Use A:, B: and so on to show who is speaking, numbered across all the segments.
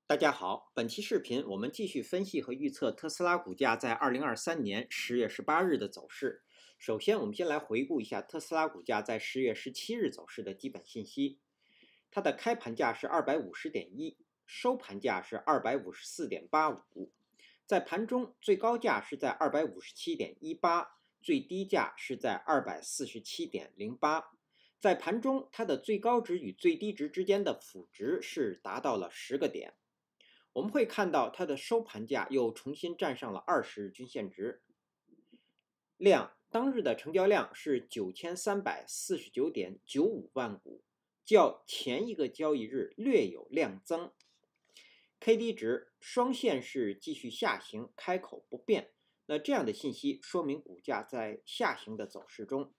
A: 大家好，本期视频我们继续分析和预测特斯拉股价在2023年10月18日的走势。首先，我们先来回顾一下特斯拉股价在10月17日走势的基本信息。它的开盘价是250.1，收盘价是254.85。在盘中最高价是在257.18，最低价是在247.08。在盘中，它的最高值与最低值之间的负值是达到了10个点。我们会看到它的收盘价又重新站上了20日均线值。当日的成交量是9349.95万股，较前一个交易日略有量增。KD 值双线是继续下行，开口不变。那这样的信息说明股价在下行的走势中。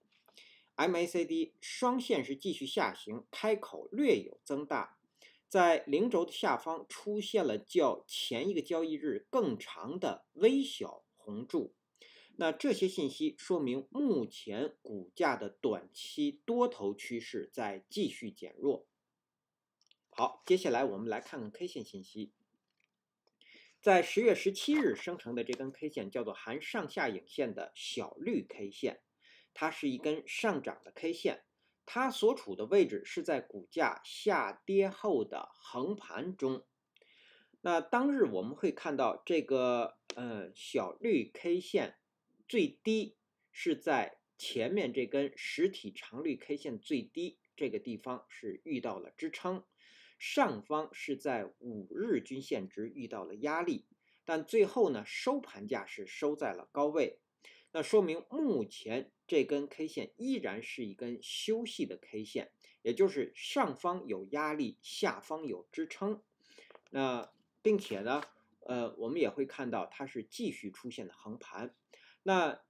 A: MACD 双线是继续下行，开口略有增大。在零轴的下方出现了较前一个交易日更长的微小红柱，那这些信息说明目前股价的短期多头趋势在继续减弱。好，接下来我们来看看 K 线信息。在10月17日生成的这根 K 线叫做含上下影线的小绿 K 线，它是一根上涨的 K 线。它所处的位置是在股价下跌后的横盘中。那当日我们会看到这个小绿 K 线最低是在前面这根实体长绿 K 线最低这个地方是遇到了支撑，上方是在5日均线值遇到了压力，但最后呢收盘价是收在了高位。那说明目前这根 K 线依然是一根休息的 K 线，也就是上方有压力，下方有支撑。那并且呢，我们也会看到它是继续出现的横盘。那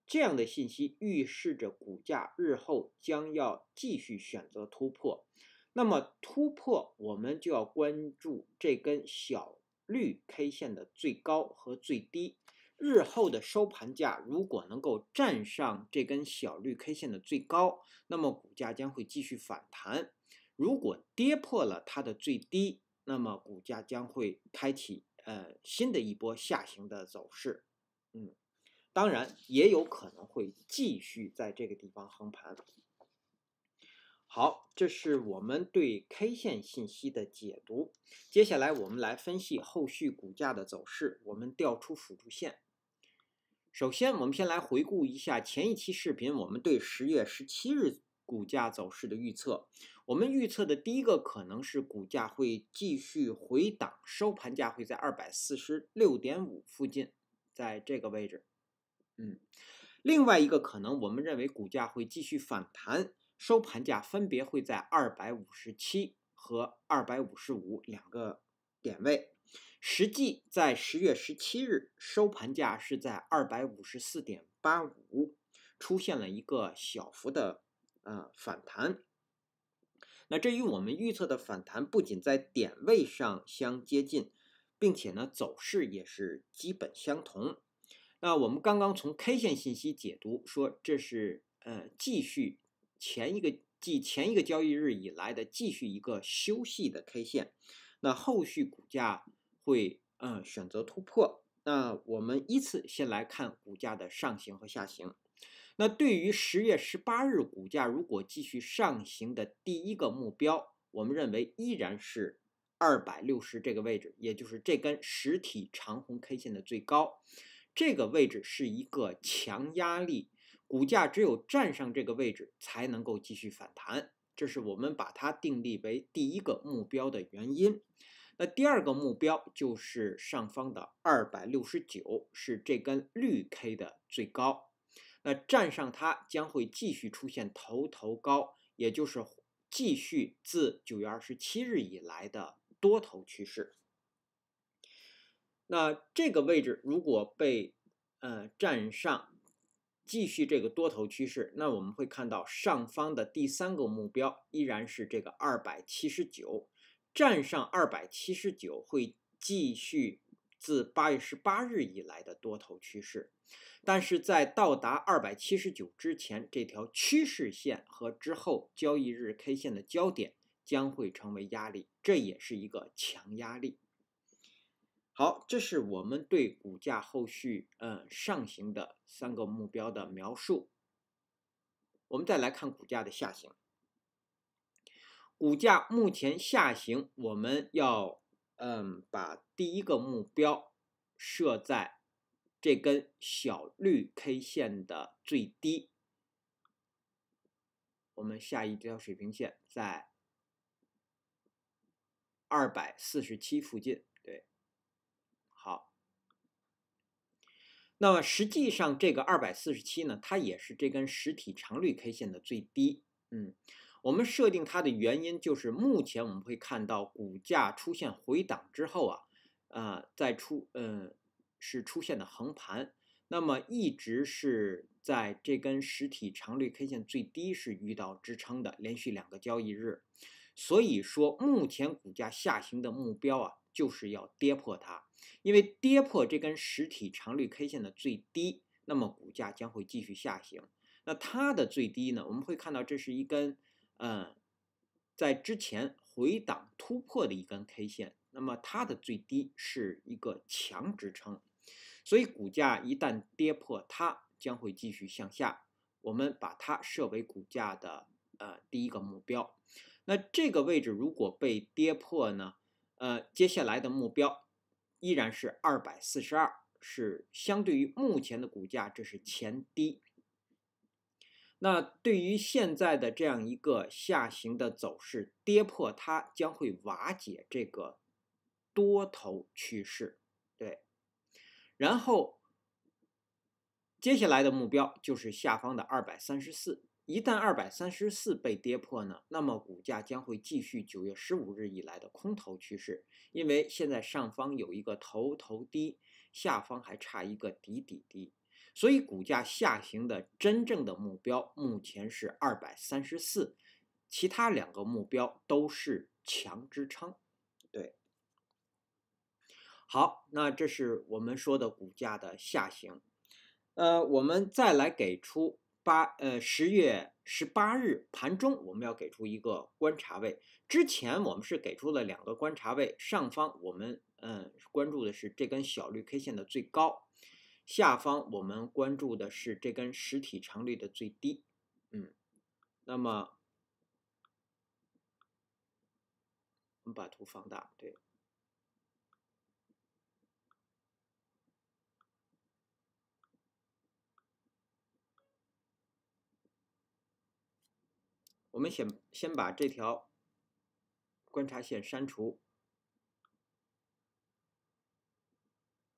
A: 这样的信息预示着股价日后将要继续选择突破。那么突破，我们就要关注这根小绿 K 线的最高和最低。日后的收盘价如果能够站上这根小绿 K 线的最高，那么股价将会继续反弹。如果跌破了它的最低，那么股价将会开启新的一波下行的走势。当然也有可能会继续在这个地方横盘。好，这是我们对 K 线信息的解读。接下来我们来分析后续股价的走势。我们调出辅助线。首先，我们先来回顾一下前一期视频我们对10月17日股价走势的预测。我们预测的第一个可能是股价会继续回档，收盘价会在246.5附近，在这个位置。另外一个可能，我们认为股价会继续反弹，收盘价分别会在257和255两个点位。实际在10月17日收盘价是在254.85，出现了一个小幅的反弹。那这与我们预测的反弹不仅在点位上相接近，并且呢走势也是基本相同。那我们刚刚从 K 线信息解读说，这是继续前一个交易日以来的继续一个休息的 K 线。那后续股价会选择突破。那我们依次先来看股价的上行和下行。那对于10月18日股价如果继续上行的第一个目标，我们认为依然是260这个位置，也就是这根实体长红 K 线的最高。这个位置是一个强压力，股价只有站上这个位置才能够继续反弹，这是我们把它定立为第一个目标的原因。那第二个目标就是上方的269，是这根绿 K 的最高。那站上它将会继续出现头高，也就是继续自9月27日以来的多头趋势。那这个位置如果被站上，继续这个多头趋势，那我们会看到上方的第三个目标依然是这个279，站上279会继续自8月18日以来的多头趋势。但是在到达279之前，这条趋势线和之后交易日 K 线的交点将会成为压力，这也是一个强压力。好，这是我们对股价后续上行的3个目标的描述。我们再来看股价的下行。股价目前下行，我们要把第一个目标设在这根小绿 K 线的最低。我们下一条水平线在247附近，对，好。那么实际上这个247呢，它也是这根实体长绿 K 线的最低。我们设定它的原因就是目前我们会看到股价出现回档之后是出现的横盘，那么一直是在这根实体长绿 K 线最低是遇到支撑的，连续2个交易日。所以说目前股价下行的目标就是要跌破它。因为跌破这根实体长绿 K 线的最低，那么股价将会继续下行。那它的最低呢，我们会看到这是一根在之前回档突破的一根 K 线，那么它的最低是一个强支撑，所以股价一旦跌破它，将会继续向下。我们把它设为股价的第一个目标。那这个位置如果被跌破呢，接下来的目标依然是242，是相对于目前的股价，这是前低。那对于现在的这样一个下行的走势，跌破它将会瓦解这个多头趋势，对。然后接下来的目标就是下方的234。一旦234被跌破呢，那么股价将会继续9月15日以来的空头趋势，因为现在上方有一个头低，下方还差一个底低，所以股价下行的真正的目标目前是234，其他2个目标都是强支撑，对。好，那这是我们说的股价的下行。我们再来给出10月18日盘中，我们要给出一个观察位。之前我们是给出了2个观察位，上方我们关注的是这根小绿 K 线的最高，下方我们关注的是这根实体长绿的最低。那么我们把图放大，对。我们先把这条观察线删除。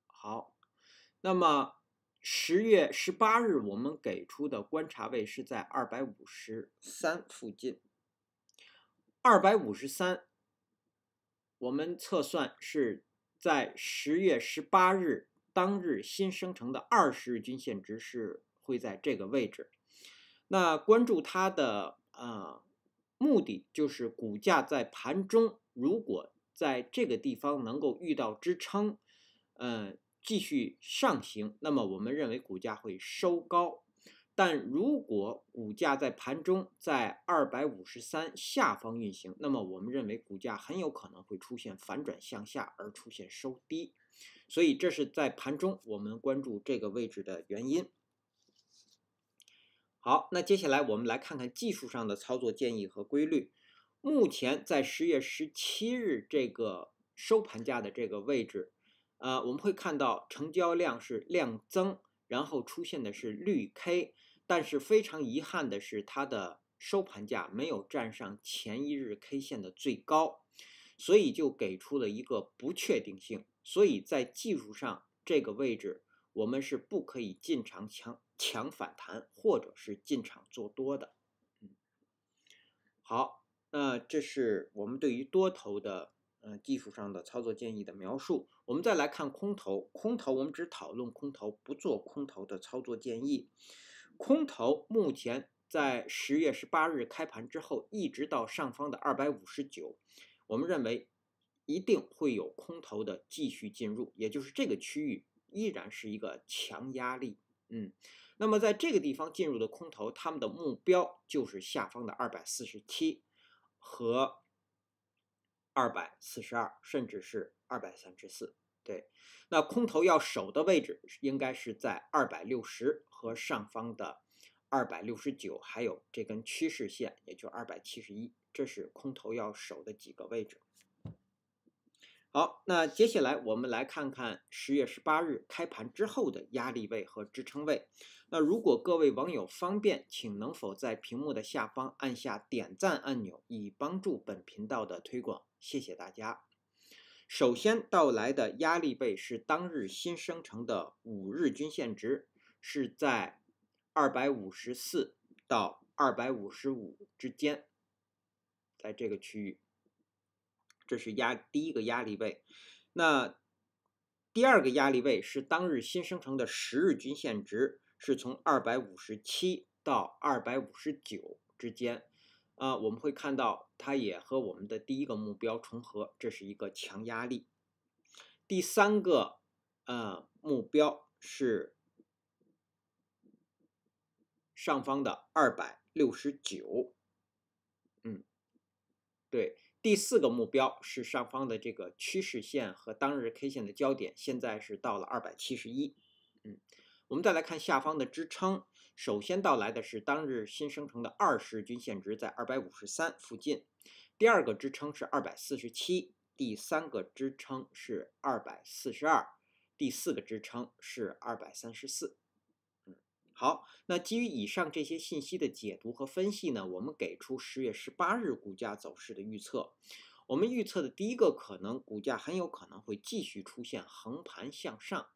A: 好，那么10月18日我们给出的观察位是在253附近。253，我们测算是在10月18日当日新生成的20日均线值是会在这个位置。那关注它的目的就是股价在盘中如果在这个地方能够遇到支撑，继续上行，那么我们认为股价会收高。但如果股价在盘中在253下方运行，那么我们认为股价很有可能会出现反转向下而出现收低，所以这是在盘中我们关注这个位置的原因。好，那接下来我们来看看技术上的操作建议和规律。目前在10月17日这个收盘价的这个位置，我们会看到成交量是量增，然后出现的是绿 K， 但是非常遗憾的是它的收盘价没有站上前一日 K 线的最高，所以就给出了一个不确定性。所以在技术上这个位置我们是不可以进场抢反弹，或者是进场做多的。好，这是我们对于多头的技术上的操作建议的描述。我们再来看空头，空头我们只讨论空头，不做空头的操作建议。空头目前在10月18日开盘之后，一直到上方的259，我们认为一定会有空头的继续进入，也就是这个区域依然是一个强压力。那么在这个地方进入的空头，他们的目标就是下方的247和242，甚至是234。对，那空头要守的位置应该是在260和上方的269，还有这根趋势线，也就271，这是空头要守的几个位置。好，那接下来我们来看看10月18日开盘之后的压力位和支撑位。那如果各位网友方便，请能否在屏幕的下方按下点赞按钮，以帮助本频道的推广，谢谢大家。首先到来的压力位是当日新生成的5日均线值，是在254到255之间，在这个区域。这是第一个压力位。那第二个压力位是当日新生成的10日均线值，是从257到259之间。我们会看到它也和我们的第一个目标重合，这是一个强压力。第三个目标是上方的269。对。第四个目标是上方的这个趋势线和当日 K 线的交点，现在是到了271。我们再来看下方的支撑，首先到来的是当日新生成的20日均线值在253附近，第二个支撑是247，第三个支撑是242，第四个支撑是234。好，那基于以上这些信息的解读和分析呢，我们给出10月18日股价走势的预测。我们预测的第一个可能，股价很有可能会继续出现横盘向上。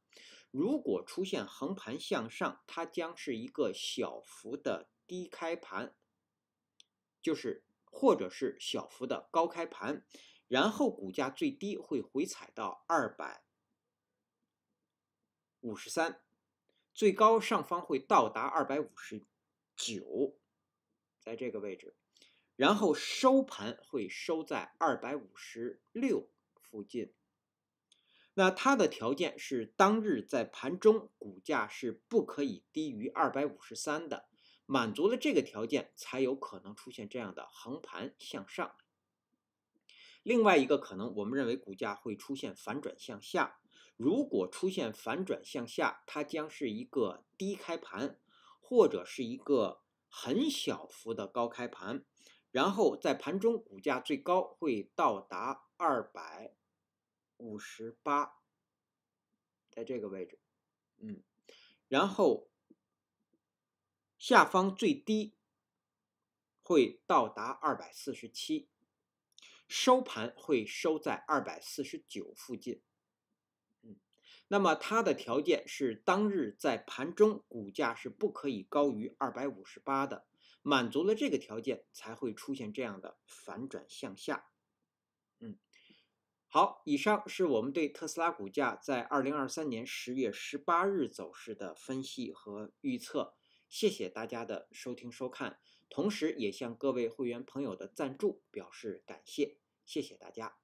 A: 如果出现横盘向上，它将是一个小幅的低开盘，或者是小幅的高开盘，然后股价最低会回踩到253。最高上方会到达259，在这个位置，然后收盘会收在256附近。那它的条件是当日在盘中股价是不可以低于253的，满足了这个条件才有可能出现这样的横盘向上。另外一个可能，我们认为股价会出现反转向下。如果出现反转向下，它将是一个低开盘，或者是一个很小幅的高开盘，然后在盘中股价最高会到达258，在这个位置，然后下方最低会到达247，收盘会收在249附近。那么它的条件是当日在盘中股价是不可以高于258的，满足了这个条件才会出现这样的反转向下。好，以上是我们对特斯拉股价在2023年10月18日走势的分析和预测。谢谢大家的收听收看，同时也向各位会员朋友的赞助表示感谢，谢谢大家。